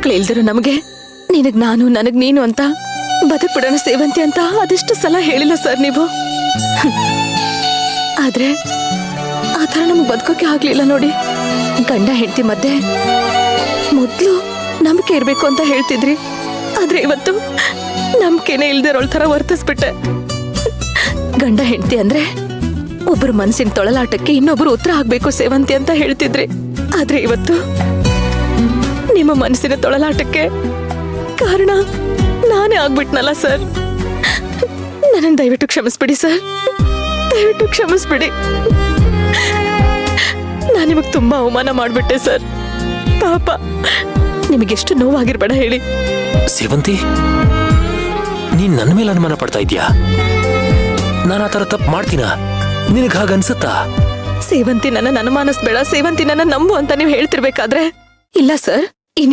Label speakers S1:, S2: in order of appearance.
S1: ಮಕ್ಕಳು ಇಲ್ದಿರೋ ನಮಗೆ ನಿನಗ್ ನಾನು ನನಗ್ ನೀನು ಅಂತ ಬದುಕ್ಬಿಡೋಣ ಸೇವಂತಿ ಅಂತ ಅದೆಷ್ಟು ಸಲ ಹೇಳಿಲ್ಲ ಸರ್ ನೀವು. ಆದ್ರೆ ಆ ಥರ ನಮಗ್ ಬದುಕೋಕೆ ಆಗ್ಲಿಲ್ಲ ನೋಡಿ. ಗಂಡ ಹೆಂಡತಿ ಮಧ್ಯೆ ಮೊದ್ಲು ನಂಬಿಕೆ ಇರ್ಬೇಕು ಅಂತ ಹೇಳ್ತಿದ್ರಿ, ಆದ್ರೆ ಇವತ್ತು ನಂಬಿಕೆನೇ ಇಲ್ದಿರೋಳ್ ತರ ವರ್ತಿಸ್ಬಿಟ್ಟೆ. ಗಂಡ ಹೆಂಡತಿ ಅಂದ್ರೆ ಒಬ್ಬರು ಮನಸ್ಸಿನ ತೊಳಲಾಟಕ್ಕೆ ಇನ್ನೊಬ್ರು ಉತ್ತರ ಆಗ್ಬೇಕು ಸೇವಂತಿ ಅಂತ ಹೇಳ್ತಿದ್ರಿ, ಆದ್ರೆ ಇವತ್ತು ನಿಮ್ಮ ಮನಸ್ಸಿನ ತೊಳಲಾಟಕ್ಕೆ ಕಾರಣ ನಾನೇ ಆಗ್ಬಿಟ್ನಲ್ಲ ಸರ್. ನನ್ನನ್ನು ದಯವಿಟ್ಟು ಕ್ಷಮಿಸ್ಬಿಡಿ ಸರ್, ದಯವಿಟ್ಟು ಕ್ಷಮಿಸ್ಬಿಡಿ. ನಾನು ನಿಮಗೆ ತುಂಬಾ ಅವಮಾನ ಮಾಡ್ಬಿಟ್ಟೆ ಸರ್. ಪಾಪ ನಿಮಗೆಷ್ಟು ನೋವಾಗಿರ್ಬೇಡ ಹೇಳಿ.
S2: ಸೇವಂತಿ, ನೀನ್ ನನ್ನ ಮೇಲೆ ಅನುಮಾನ ಪಡ್ತಾ ಇದ್ಯಾ? ನಾನು ಆ ಥರ ತಪ್ಪು ಮಾಡ್ತೀನ? ನಿನಗೆ ಹಾಗನ್ಸುತ್ತಾ?
S1: ಸೇವಂತಿ ನನ್ನ ಅನುಮಾನಿಸ್ಬೇಡ, ಸೇವಂತಿ ನನ್ನ ನಂಬು ಅಂತ ನೀವು ಹೇಳ್ತಿರ್ಬೇಕಾದ್ರೆ ಇಲ್ಲ ಸರ್,